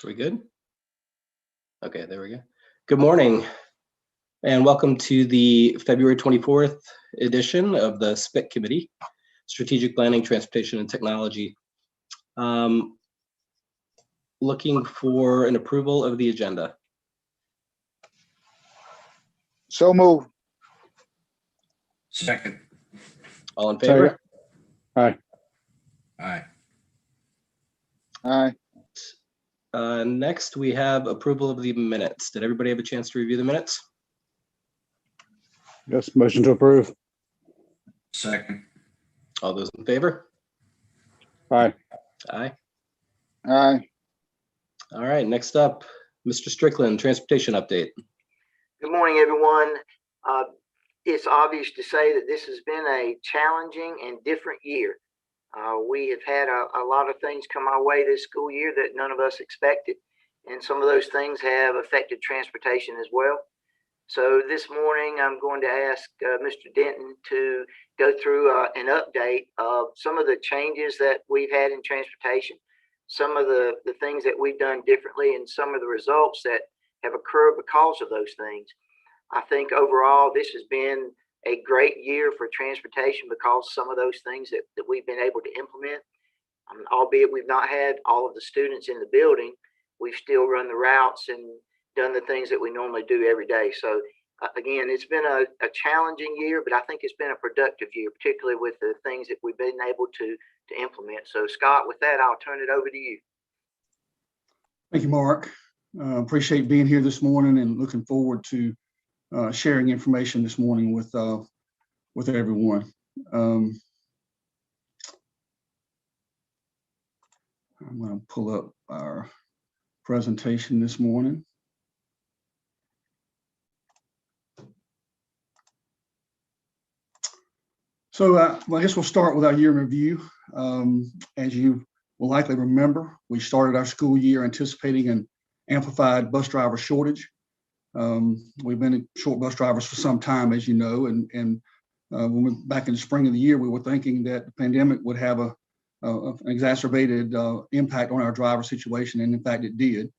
Are we good? Okay, there we go. Good morning, and welcome to the February 24th edition of the SPIT Committee, Strategic Planning, Transportation, and Technology. Looking for an approval of the agenda. So move. Second. All in favor? Aye. Aye. Aye. Next, we have approval of the minutes. Did everybody have a chance to review the minutes? Yes, motion to approve. Second. All those in favor? Aye. Aye. Aye. All right, next up, Mr. Strickland, transportation update. Good morning, everyone. It's obvious to say that this has been a challenging and different year. We have had a lot of things come our way this school year that none of us expected, and some of those things have affected transportation as well. So this morning, I'm going to ask Mr. Denton to go through an update of some of the changes that we've had in transportation, some of the things that we've done differently, and some of the results that have occurred because of those things. I think overall, this has been a great year for transportation because some of those things that we've been able to implement, albeit we've not had all of the students in the building, we've still run the routes and done the things that we normally do every day. So again, it's been a challenging year, but I think it's been a productive year, particularly with the things that we've been able to implement. So Scott, with that, I'll turn it over to you. Thank you, Mark. Appreciate being here this morning and looking forward to sharing information this morning with everyone. I'm going to pull up our presentation this morning. So well, I guess we'll start with our year in review. As you will likely remember, we started our school year anticipating an amplified bus driver shortage. We've been short bus drivers for some time, as you know, and when we back in the spring of the year, we were thinking that the pandemic would have an exacerbated impact on our driver situation, and in fact, it did.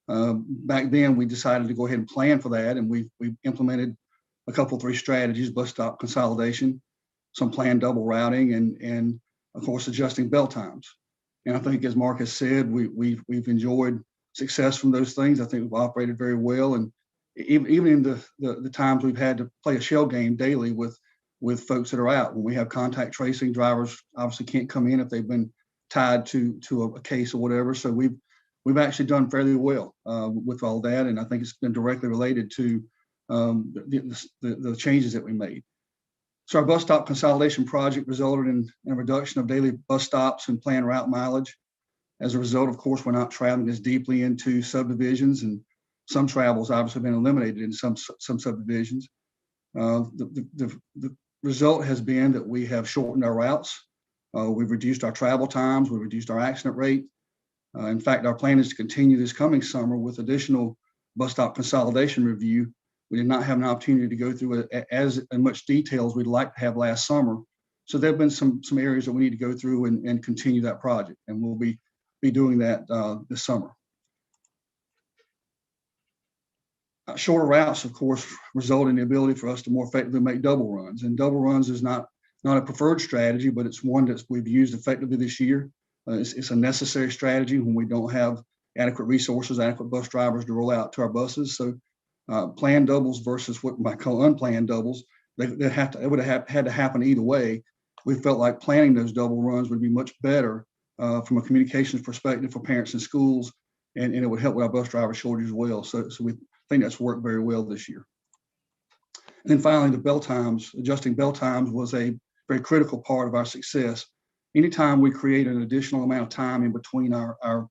Back then, we decided to go ahead and plan for that, and we implemented a couple, 3 strategies: bus stop consolidation, some planned double routing, and of course, adjusting bell times. And I think, as Mark has said, we've enjoyed success from those things. I think we've operated very well, and even in the times we've had to play a shell game daily with folks that are out. When we have contact tracing, drivers obviously can't come in if they've been tied to a case or whatever. So we've actually done fairly well with all that, and I think it's been directly related to the changes that we made. So our bus stop consolidation project resulted in a reduction of daily bus stops and planned route mileage. As a result, of course, we're not traveling as deeply into subdivisions, and some travel's obviously been eliminated in some subdivisions. The result has been that we have shortened our routes. We've reduced our travel times. We've reduced our accident rate. In fact, our plan is to continue this coming summer with additional bus stop consolidation review. We did not have an opportunity to go through as much detail as we'd like to have last summer. So there have been some areas that we need to go through and continue that project, and we'll be doing that this summer. Shorter routes, of course, result in the ability for us to more effectively make double runs. And double runs is not a preferred strategy, but it's one that we've used effectively this year. It's a necessary strategy when we don't have adequate resources, adequate bus drivers to roll out to our buses. So planned doubles versus what I call unplanned doubles, it would have had to happen either way. We felt like planning those double runs would be much better from a communications perspective for parents and schools, and it would help with our bus driver shortage as well. So we think that's worked very well this year. And then finally, the bell times. Adjusting bell times was a very critical part of our success. Anytime we create an additional amount of time in between our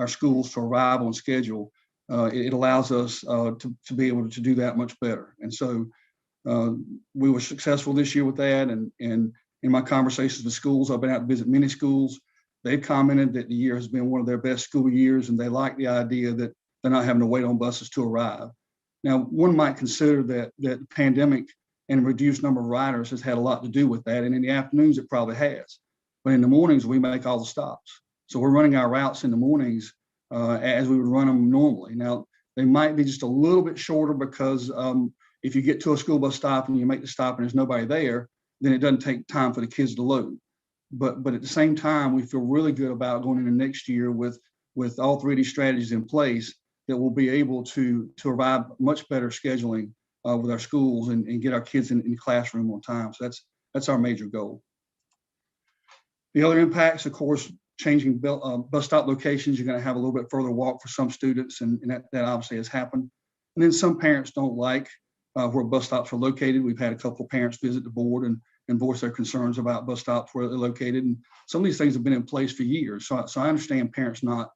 schools to arrival and schedule, it allows us to be able to do that much better. And so we were successful this year with that. And in my conversations with schools, I've been out to visit many schools. They've commented that the year has been one of their best school years, and they like the idea that they're not having to wait on buses to arrive. Now, one might consider that the pandemic and reduced number of riders has had a lot to do with that, and in the afternoons it probably has. But in the mornings, we make all the stops. So we're running our routes in the mornings as we would run them normally. Now, they might be just a little bit shorter because if you get to a school bus stop and you make the stop and there's nobody there, then it doesn't take time for the kids to load. But at the same time, we feel really good about going into next year with all three of these strategies in place, that we'll be able to provide much better scheduling with our schools and get our kids in the classroom on time. So that's our major goal. The other impacts, of course, changing bus stop locations. You're going to have a little bit further walk for some students, and that obviously has happened. And then some parents don't like where bus stops are located. We've had a couple of parents visit the board and voice their concerns about bus stops where they're located. And some of these things have been in place for years. So I understand parents not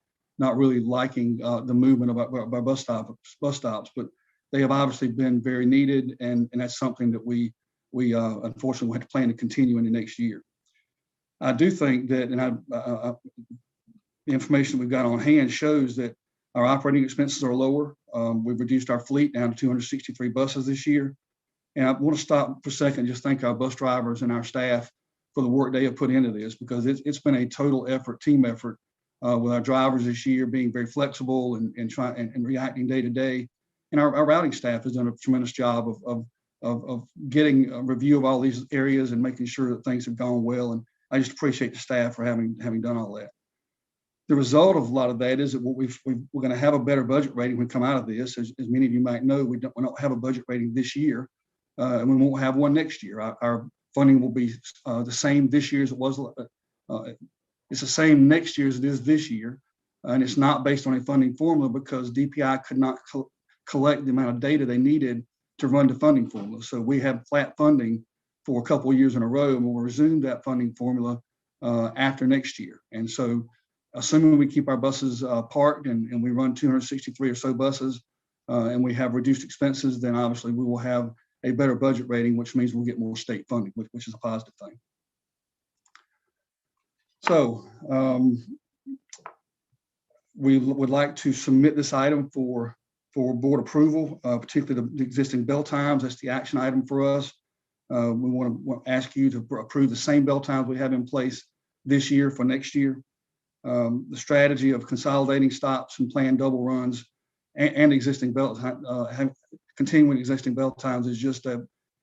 really liking the movement about bus stops, but they have obviously been very needed, and that's something that we unfortunately will have to plan to continue in the next year. I do think that, and the information we've got on hand shows that our operating expenses are lower. We've reduced our fleet down to 263 buses this year. And I want to stop for a second and just thank our bus drivers and our staff for the work they have put into this, because it's been a total effort, team effort, with our drivers this year being very flexible and reacting day to day. And our routing staff has done a tremendous job of getting a review of all these areas and making sure that things have gone well. And I just appreciate the staff for having done all that. The result of a lot of that is that we're going to have a better budget rating when we come out of this. As many of you might know, we don't have a budget rating this year, and we won't have one next year. Our funding will be the same this year as it was. It's the same next year as it is this year, and it's not based on a funding formula because DPI could not collect the amount of data they needed to run the funding formula. So we have flat funding for a couple of years in a row, and we'll resume that funding formula after next year. And so, assuming we keep our buses parked and we run 263 or so buses, and we have reduced expenses, then obviously we will have a better budget rating, which means we'll get more state funding, which is a positive thing. So we would like to submit this item for board approval, particularly the existing bell times. That's the action item for us. We want to ask you to approve the same bell times we have in place this year for next year. The strategy of consolidating stops and planned double runs and existing bell continuing existing bell times is just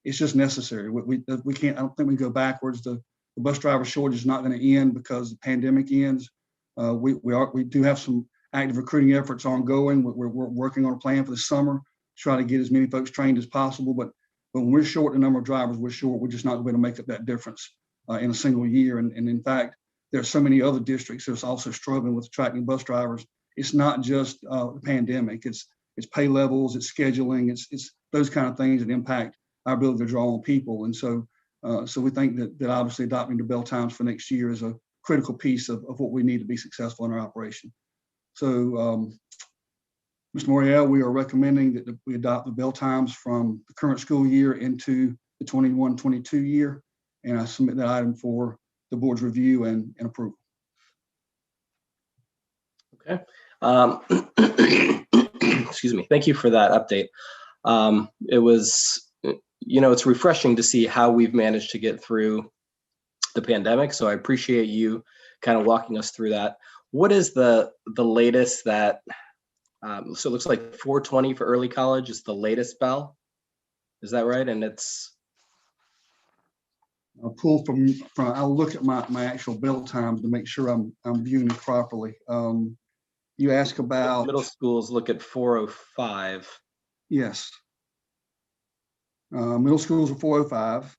it's just necessary. We can't. I don't think we go backwards. The bus driver shortage is not going to end because the pandemic ends. We do have some active recruiting efforts ongoing. We're working on a plan for the summer to try to get as many folks trained as possible. But when we're short the number of drivers, we're just not going to be able to make up that difference in a single year. And in fact, there are so many other districts that's also struggling with attracting bus drivers. It's not just the pandemic. It's pay levels, it's scheduling, it's those kind of things that impact our ability to draw on people. And so we think that obviously adopting the bell times for next year is a critical piece of what we need to be successful in our operation. So, Mr. Morial, we are recommending that we adopt the bell times from the current school year into the 21-22 year, and I submit that item for the board's review and approval. Okay. Excuse me. Thank you for that update. It was, it's refreshing to see how we've managed to get through the pandemic. So I appreciate you kind of walking us through that. What is the latest that, so it looks like 420 for early college is the latest bell. Is that right? And it's, I'll pull from I'll look at my actual bell times to make sure I'm viewing it properly. You ask about middle schools look at 405. Yes. Middle schools are 405.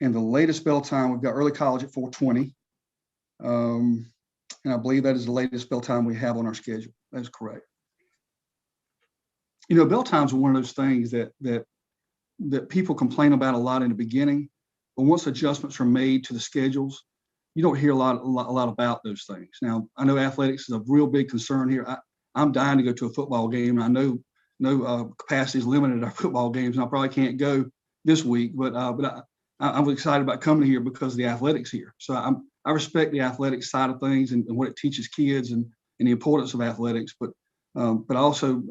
And the latest bell time, we've got early college at 420. And I believe that is the latest bell time we have on our schedule. That's correct. Bell times are one of those things that people complain about a lot in the beginning, but once adjustments are made to the schedules, you don't hear a lot about those things. Now, I know athletics is a real big concern here. I'm dying to go to a football game, and I know no capacity is limited at our football games, and I probably can't go this week, but I'm excited about coming here because of the athletics here. So I respect the athletics side of things and what it teaches kids and the importance of athletics, but I also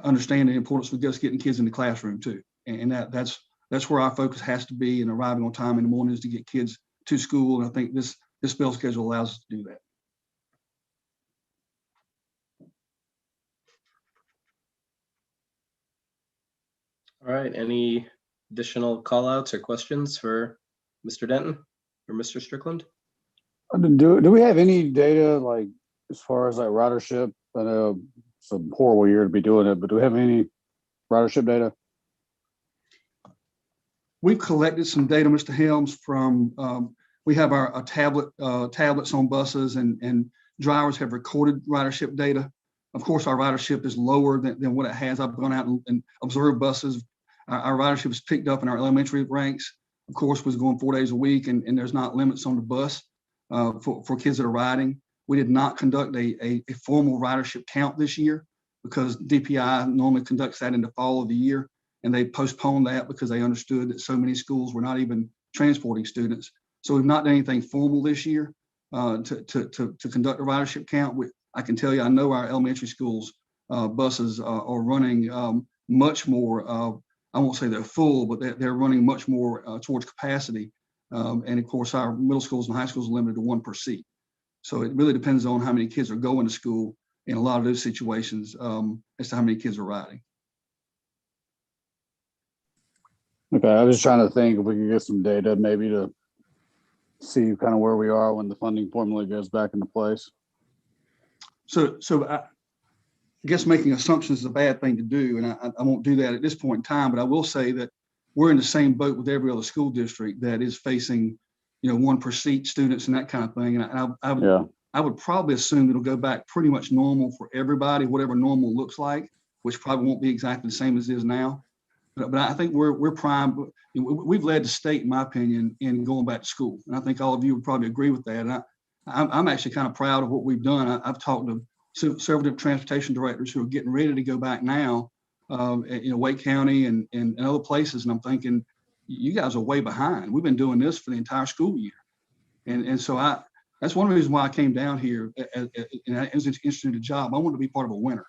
understand the importance of just getting kids in the classroom too. And that's where our focus has to be, and arriving on time in the mornings to get kids to school. And I think this bell schedule allows us to do that. All right, any additional call outs or questions for Mr. Denton or Mr. Strickland? Do we have any data like as far as like ridership? I know it's a horrible year to be doing it, but do we have any ridership data? We've collected some data, Mr. Helms, from, we have our tablets on buses, and drivers have recorded ridership data. Of course, our ridership is lower than what it has. I've gone out and observed buses. Our ridership is picked up in our elementary ranks. Of course, was going 4 days a week, and there's not limits on the bus for kids that are riding. We did not conduct a formal ridership count this year because DPI normally conducts that in the fall of the year. And they postponed that because they understood that so many schools were not even transporting students. So we've not done anything formal this year to conduct a ridership count. I can tell you, I know our elementary schools buses are running much more. I won't say they're full, but they're running much more towards capacity. And of course, our middle schools and high schools are limited to 1 per seat. So it really depends on how many kids are going to school in a lot of those situations as to how many kids are riding. Okay, I was just trying to think if we could get some data maybe to see kind of where we are when the funding formula goes back into place. So I guess making assumptions is a bad thing to do, and I won't do that at this point in time, but I will say that we're in the same boat with every other school district that is facing, 1 per seat students and that kind of thing. And I would probably assume it'll go back pretty much normal for everybody, whatever normal looks like, which probably won't be exactly the same as it is now. But I think we're primed. We've led the state, in my opinion, in going back to school. And I think all of you would probably agree with that. And I'm actually kind of proud of what we've done. I've talked to several different transportation directors who are getting ready to go back now, Wake County and other places. And I'm thinking, you guys are way behind. We've been doing this for the entire school year. And so that's one of the reasons why I came down here and I was interested in the job. I wanted to be part of a winner.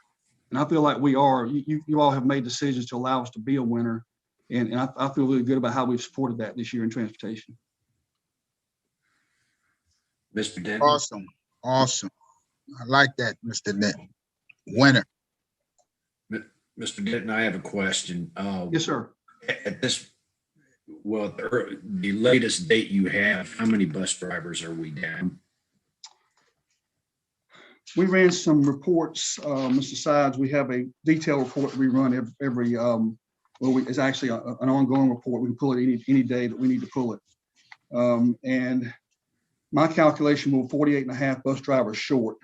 And I feel like we are. You all have made decisions to allow us to be a winner. And I feel really good about how we've supported that this year in transportation. Mr. Denton? Awesome. I like that, Mr. Denton. Winner. Mr. Denton, I have a question. Yes, sir. At this, the latest date you have, how many bus drivers are we down? We ran some reports, Mr. Sides. We have a detailed report that we run every it's actually an ongoing report. We can pull it any day that we need to pull it. And my calculation, we're 48.5 bus drivers short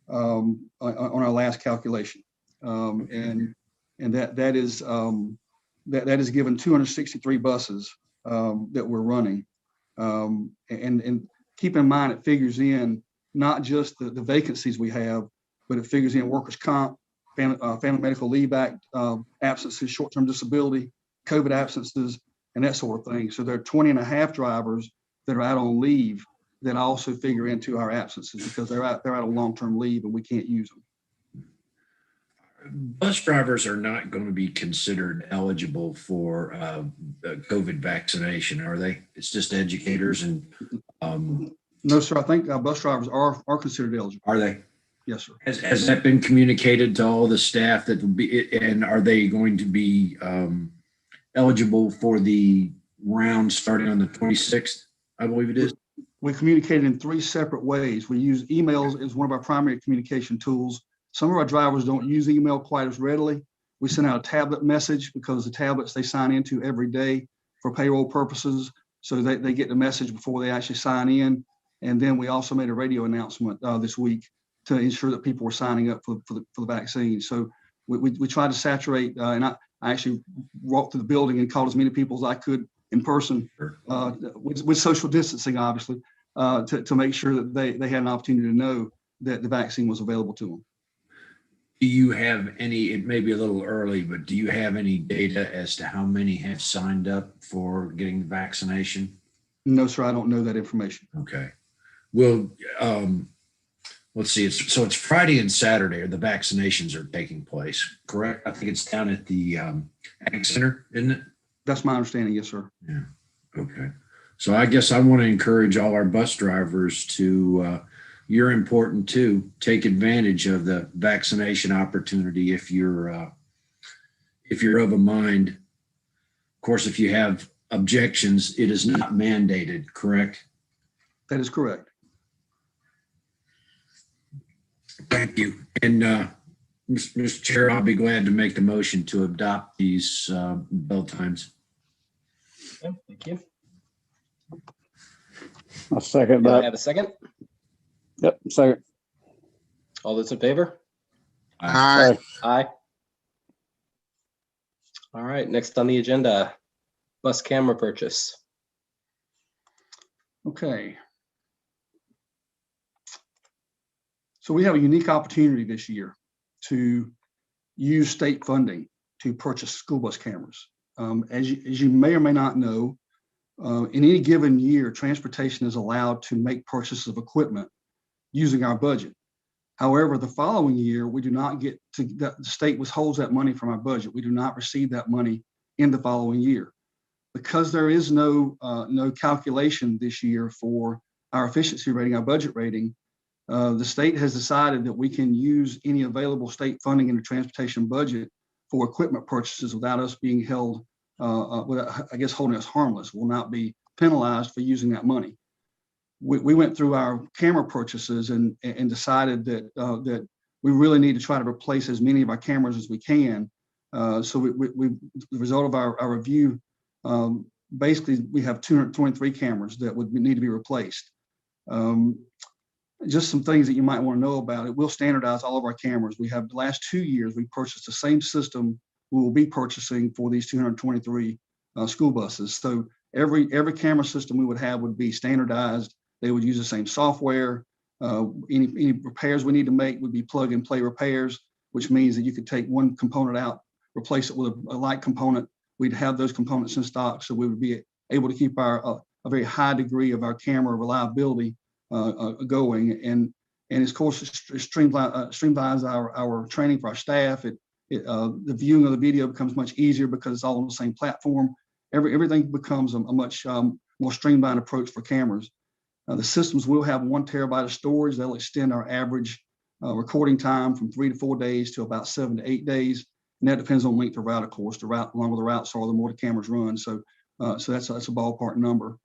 on our last calculation. And that is given 263 buses that we're running. And keep in mind, it figures in not just the vacancies we have, but it figures in workers' comp, family medical leave act absences, short-term disability, COVID absences, and that sort of thing. So there are 20.5 drivers that are out on leave that also figure into our absences because they're out on long-term leave and we can't use them. Bus drivers are not going to be considered eligible for COVID vaccination, are they? It's just educators and. No, sir. I think bus drivers are considered eligible. Are they? Yes, sir. Has that been communicated to all the staff that will be, and are they going to be eligible for the round starting on the 26th? I believe it is. We communicate in 3 separate ways. We use emails as one of our primary communication tools. Some of our drivers don't use email quite as readily. We send out a tablet message because the tablets they sign into every day for payroll purposes. So they get the message before they actually sign in. And then we also made a radio announcement this week to ensure that people were signing up for the vaccine. So we tried to saturate, and I actually walked through the building and called as many people as I could in person with social distancing, obviously, to make sure that they had an opportunity to know that the vaccine was available to them. Do you have any, it may be a little early, but do you have any data as to how many have signed up for getting the vaccination? No, sir, I don't know that information. Okay. Well, let's see. It's Friday and Saturday or the vaccinations are taking place, correct? I think it's down at the Ag Center, isn't it? That's my understanding. Yes, sir. Yeah. Okay. So I guess I want to encourage all our bus drivers to, you're important too. Take advantage of the vaccination opportunity if you're of a mind course, if you have objections, it is not mandated, correct? That is correct. Thank you. And Mr. Chair, I'll be glad to make the motion to adopt these bell times. Okay, thank you. I'll second Do I that. have a second? Yep, second. All those in favor? Aye. Aye. All right, next on the agenda, bus camera purchase. Okay. So we have a unique opportunity this year to use state funding to purchase school bus cameras. As you may or may not know, in any given year, transportation is allowed to make purchases of equipment using our budget. However, the following year, we do not get to, the state withholds that money from our budget. We do not receive that money in the following year. Because there is no calculation this year for our efficiency rating, our budget rating, the state has decided that we can use any available state funding in the transportation budget for equipment purchases without us being held, without, I guess, holding us harmless. We'll not be penalized for using that money. We went through our camera purchases and decided that that we really need to try to replace as many of our cameras as we can. So the result of our review, basically we have 223 cameras that would need to be replaced. Just some things that you might want to know about it. We'll standardize all of our cameras. We have the last 2 years, we purchased the same system we will be purchasing for these 223 school buses. So every camera system we would have would be standardized. They would use the same software. Any repairs we need to make would be plug and play repairs, which means that you could take one component out, replace it with a light component. We'd have those components in stock, so we would be able to keep our a very high degree of our camera reliability going, and of course it streamlines our training for our staff. The viewing of the video becomes much easier because it's all on the same platform. Everything becomes a much more streamlined approach for cameras. The systems will have 1 terabyte of storage. They'll extend our average recording time from 3 to 4 days to about 7 to 8 days, and that depends on length of route, of course. The longer the routes are, the more the cameras run. So that's a ballpark number.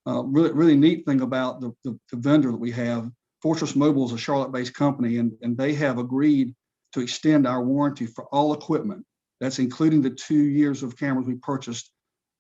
Really neat thing about the vendor that we have, Fortress Mobile is a Charlotte-based company, and they have agreed to extend our warranty for all equipment. That's including the 2 years of cameras we purchased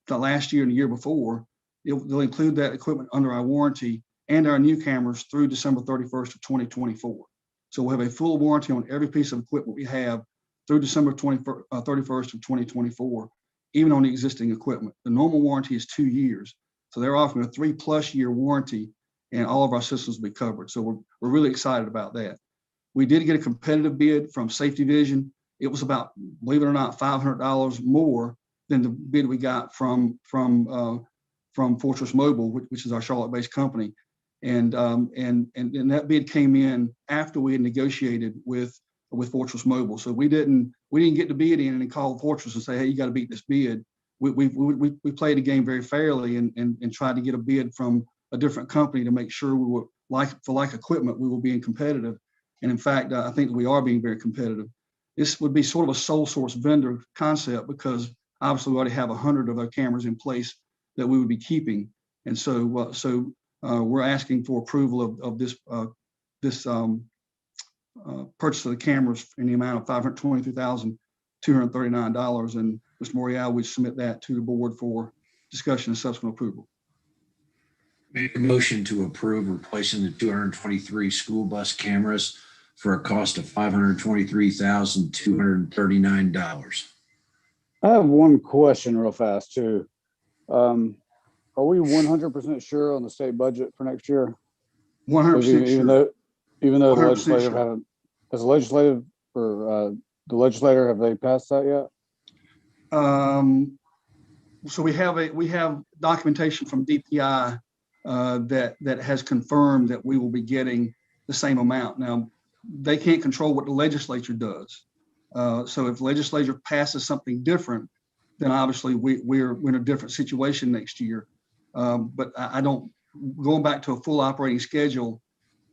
the last year and the year before. They'll include that equipment under our warranty and our new cameras through December 31st of 2024. So we'll have a full warranty on every piece of equipment we have through December 31st of 2024, even on the existing equipment. The normal warranty is 2 years. So they're offering a 3+ year warranty, and all of our systems will be covered. So we're really excited about that. We did get a competitive bid from Safety Vision. It was about, believe it or not, $500 more than the bid we got from Fortress Mobile, which is our Charlotte-based company. And that bid came in after we had negotiated with Fortress Mobile. So we didn't get the bid in and call Fortress and say, hey, you got to beat this bid. We played the game very fairly and tried to get a bid from a different company to make sure we were like equipment, we were being competitive. And in fact, I think that we are being very competitive. This would be sort of a sole source vendor concept because obviously we already have 100 of our cameras in place that we would be keeping. And so we're asking for approval of this purchase of the cameras in the amount of $523,239. And Mr. Morial would submit that to the board for discussion and subsequent approval. Make a motion to approve replacing the 223 school bus cameras for a cost of $523,239. I have one question real fast too. Are we 100% sure on the state budget for next year? 100% sure. Even though the 100% legislative sure. haven't, has the legislative or the legislator, have they passed that yet? So we have documentation from DPI that has confirmed that we will be getting the same amount. Now, they can't control what the legislature does. So if the legislature passes something different, then obviously we're in a different situation next year. But I don't, going back to a full operating schedule,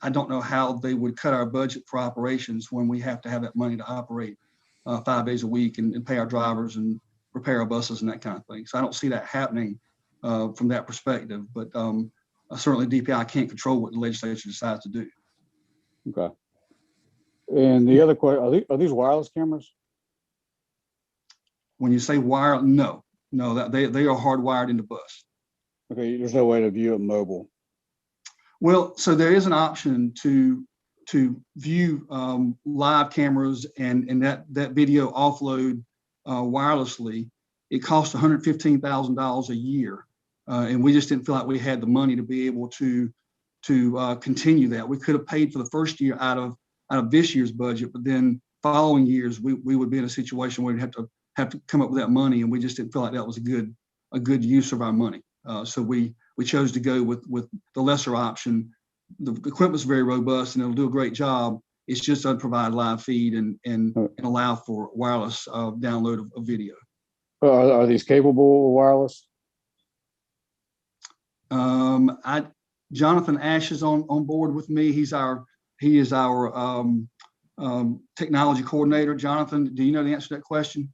I don't know how they would cut our budget for operations when we have to have that money to operate 5 days a week and pay our drivers and repair our buses and that kind of thing. So I don't see that happening from that perspective. But certainly DPI can't control what the legislature decides to do. Okay. And the other question, are these wireless cameras? When you say wire, no, that they are hardwired in the bus. Okay, there's no way to view it mobile. Well, so there is an option to view live cameras and that video offload wirelessly. It costs $115,000 a year, and we just didn't feel like we had the money to be able to continue that. We could have paid for the first year out of this year's budget, but then following years we would be in a situation where we'd have to come up with that money, and we just didn't feel like that was a good use of our money. So we chose to go with the lesser option. The equipment's very robust and it'll do a great job. It's just doesn't provide live feed and allow for wireless download of video. Are these capable of wireless? Jonathan Ash is on board with me. He is our technology coordinator. Jonathan, do you know the answer to that question?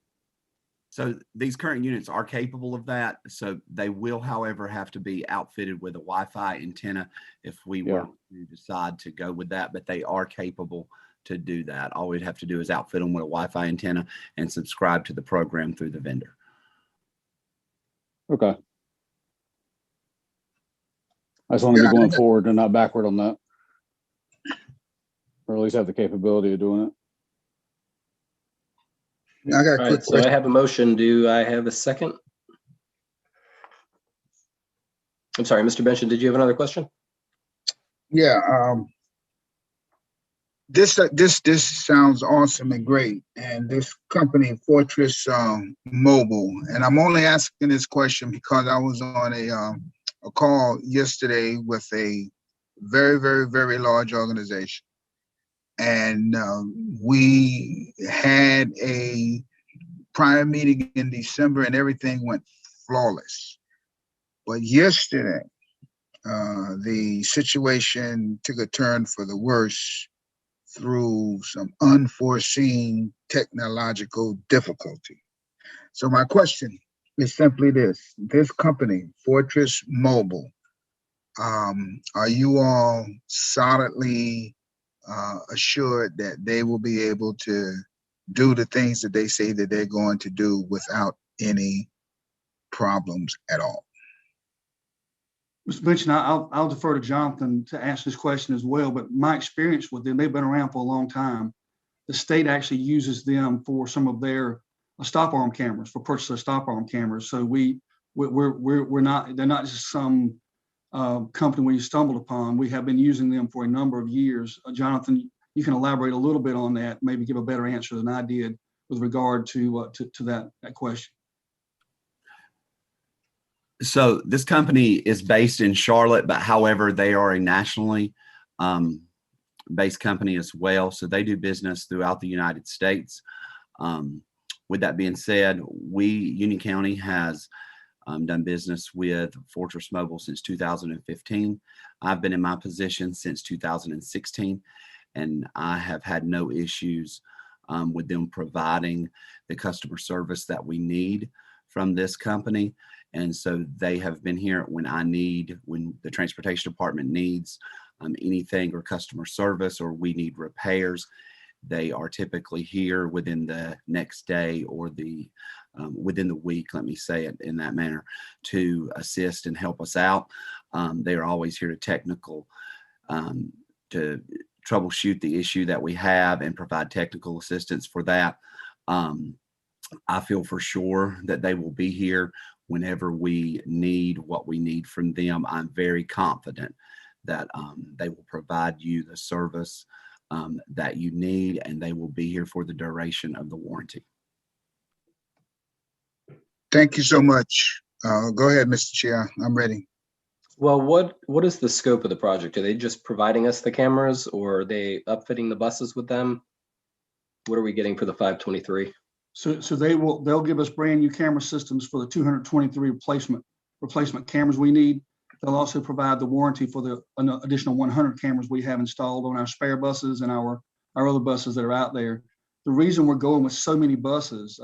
So these current units are capable of that. So they will, however, have to be outfitted with a Wi-Fi antenna if we were to decide to go with that, but they are capable to do that. All we'd have to do is outfit them with a Wi-Fi antenna and subscribe to the program through the vendor. Okay. I just want to be going forward and not backward on that. Or at least have the capability of doing it. I got a All quick right, so question. I have a motion. Do I have a second? I'm sorry, Mr. Benson, did you have another question? Yeah, this sounds awesome and great. And this company, Fortress Mobile, and I'm only asking this question because I was on a call yesterday with a very, very, very large organization. And we had a prior meeting in December and everything went flawless. But yesterday, the situation took a turn for the worse through some unforeseen technological difficulty. So my question is simply this company, Fortress Mobile, are you all solidly assured that they will be able to do the things that they say that they're going to do without any problems at all? Mr. Benson, I'll defer to Jonathan to answer this question as well, but my experience with them, they've been around for a long time. The state actually uses them for some of their stop arm cameras, for purchase of stop arm cameras. So we're not, they're not just some company we stumbled upon. We have been using them for a number of years. Jonathan, you can elaborate a little bit on that, maybe give a better answer than I did with regard to that question. So this company is based in Charlotte, but however, they are a nationally based company as well. So they do business throughout the United States. With that being said, Union County has done business with Fortress Mobile since 2015. I've been in my position since 2016, and I have had no issues with them providing the customer service that we need from this company. And so they have been here when the transportation department needs anything or customer service, or we need repairs. They are typically here within the next day or within the week, let me say it in that manner, to assist and help us out. They are always here to troubleshoot the issue that we have and provide technical assistance for that. I feel for sure that they will be here whenever we need what we need from them. I'm very confident that they will provide you the service that you need, and they will be here for the duration of the warranty. Thank you so much. Go ahead, Mr. Chair. I'm ready. Well, what is the scope of the project? Are they just providing us the cameras, or are they upfitting the buses with them? What are we getting for the 523? So they'll give us brand new camera systems for the 223 replacement cameras we need. They'll also provide the warranty for the additional 100 cameras we have installed on our spare buses and our other buses that are out there. The reason we're going with so many buses,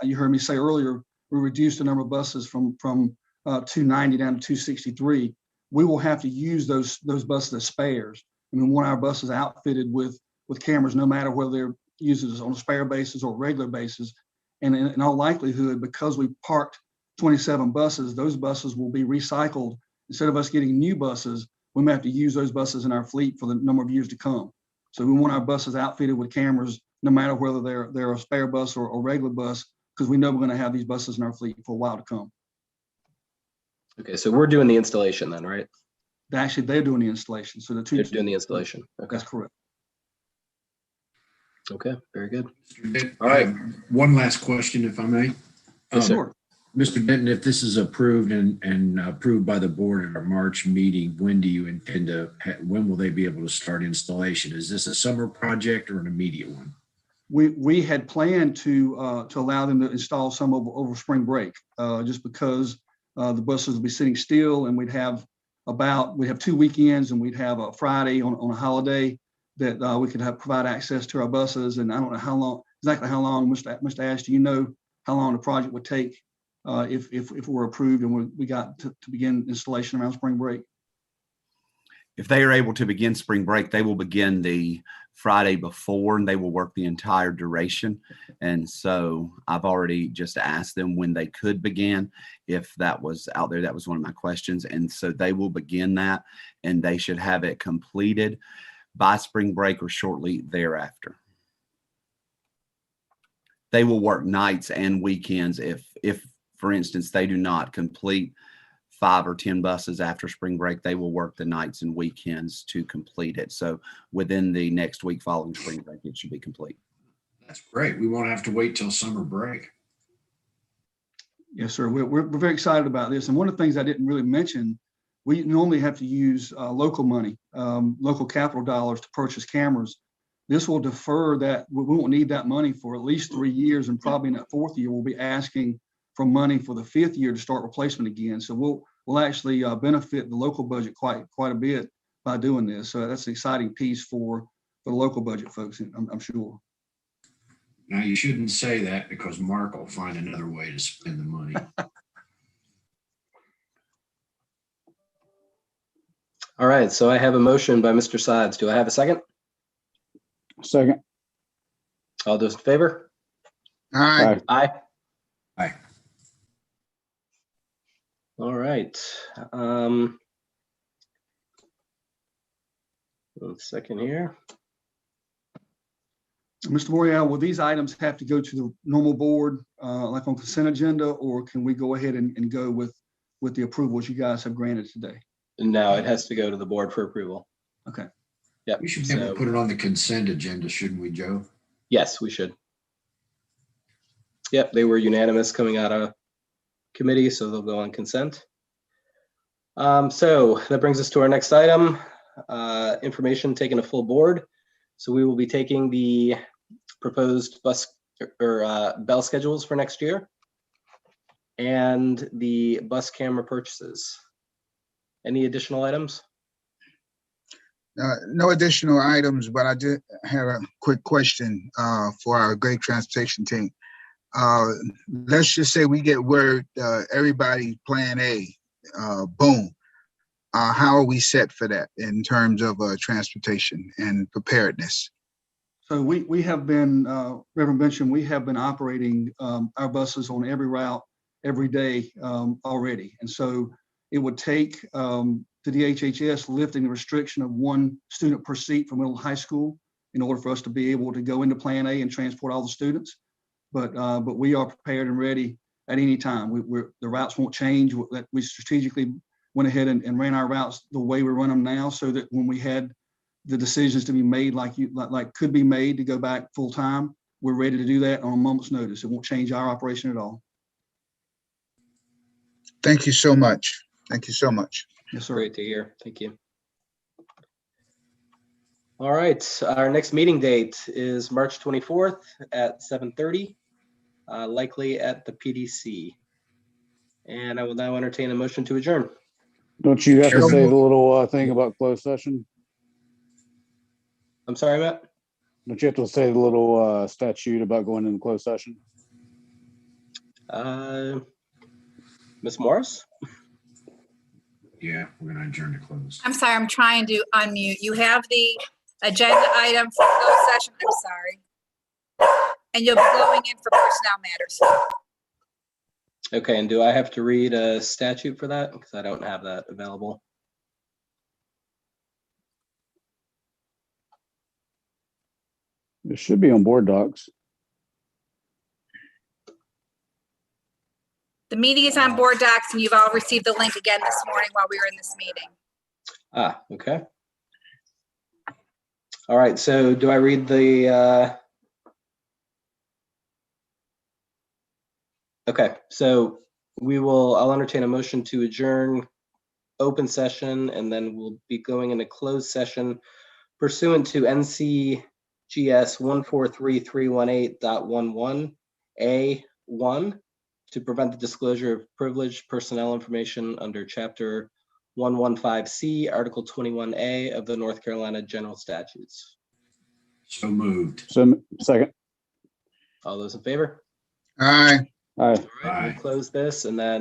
you heard me say earlier, we reduced the number of buses from 290 down to 263. We will have to use those buses as spares. I mean, we want our buses outfitted with cameras, no matter whether they're used on a spare basis or regular basis. And in all likelihood, because we parked 27 buses, those buses will be recycled. Instead of us getting new buses, we may have to use those buses in our fleet for the number of years to come. So we want our buses outfitted with cameras, no matter whether they're a spare bus or a regular bus, because we know we're going to have these buses in our fleet for a while to come. Okay, so we're doing the installation then, right? Actually, they're doing the installation. So the They're doing the installation. Okay. That's correct. Okay, very good. Mr. Denton, All right. One last question, if I may. Yes, sir. Sure. Mr. Denton, if this is approved and approved by the board at our March meeting, when do you intend to, when will they be able to start installation? Is this a summer project or an immediate one? We had planned to allow them to install some over spring break, just because the buses will be sitting still, and we'd have 2 weekends, and we'd have a Friday on a holiday that we could provide access to our buses. And I don't know exactly how long, Mr. Ash, do you know how long the project would take if we're approved and we got to begin installation around spring break? If they are able to begin spring break, they will begin the Friday before, and they will work the entire duration. And so I've already just asked them when they could begin. If that was out there, that was one of my questions. And so they will begin that, and they should have it completed by spring break or shortly thereafter. They will work nights and weekends if for instance, they do not complete 5 or 10 buses after spring break, they will work the nights and weekends to complete it. So within the next week following spring break, it should be complete. That's great. We won't have to wait till summer break. Yes, sir. We're very excited about this. And one of the things I didn't really mention, we normally have to use local money, local capital dollars to purchase cameras. This will defer that. We won't need that money for at least 3 years, and probably in that 4th year, we'll be asking for money for the 5th year to start replacement again. So we'll actually benefit the local budget quite a bit by doing this. So that's an exciting piece for the local budget folks, I'm sure. Now, you shouldn't say that, because Mark will find another way to spend the money. All right, so I have a motion by Mr. Sides. Do I have a second? Second. All those in favor? All right. Aye. Aye. All right. 1 second here. Mr. Morial, will these items have to go to the normal board, like on consent agenda, or can we go ahead and go with the approvals you guys have granted today? No, it has to go to the board for approval. Okay. Yep. We should be able to put it on the consent agenda, shouldn't we, Joe? Yes, we should. Yep, they were unanimous coming out of committee, so they'll go on consent. So that brings us to our next item, information taken to full board. So we will be taking the proposed bus or bell schedules for next year and the bus camera purchases. Any additional items? No additional items, but I did have a quick question for our great transportation team. Let's just say we get word, everybody plan A, boom. How are we set for that in terms of transportation and preparedness? So we have been, Reverend Benson, we have been operating our buses on every route every day already. And so it would take the DHHS lifting the restriction of 1 student per seat for middle and high school in order for us to be able to go into Plan A and transport all the students. But we are prepared and ready at any time. The routes won't change. We strategically went ahead and ran our routes the way we run them now, so that when we had the decisions to be made, like could be made to go back full time, we're ready to do that on a moment's notice. It won't change our operation at all. Thank you so much. Thank you so much. Yes, sir. Great to hear. Thank you. All right, our next meeting date is March 24th at 7:30, likely at the PDC. And I will now entertain a motion to adjourn. Don't you have to say the little thing about closed session? I'm sorry, Matt? Don't you have to say the little statute about going into closed session? Ms. Morris? Yeah, we're gonna adjourn to close. I'm sorry, I'm trying to unmute. You have the agenda item for closed session, I'm sorry. And you'll be going in for personnel matters. Okay, and do I have to read a statute for that? Because I don't have that available. It should be on board docs. The meeting is on board docs and you've all received the link again this morning while we were in this meeting. Ah, okay. All right, so do I read the, okay, so I'll entertain a motion to adjourn open session, and then we'll be going into closed session pursuant to NCGS 143318.11A1 to prevent the disclosure of privileged personnel information under Chapter 115C, Article 21A of the North Carolina General Statutes. So moved. So, second. All those in favor? Aye. Aye. All right, Aye. we'll close this and then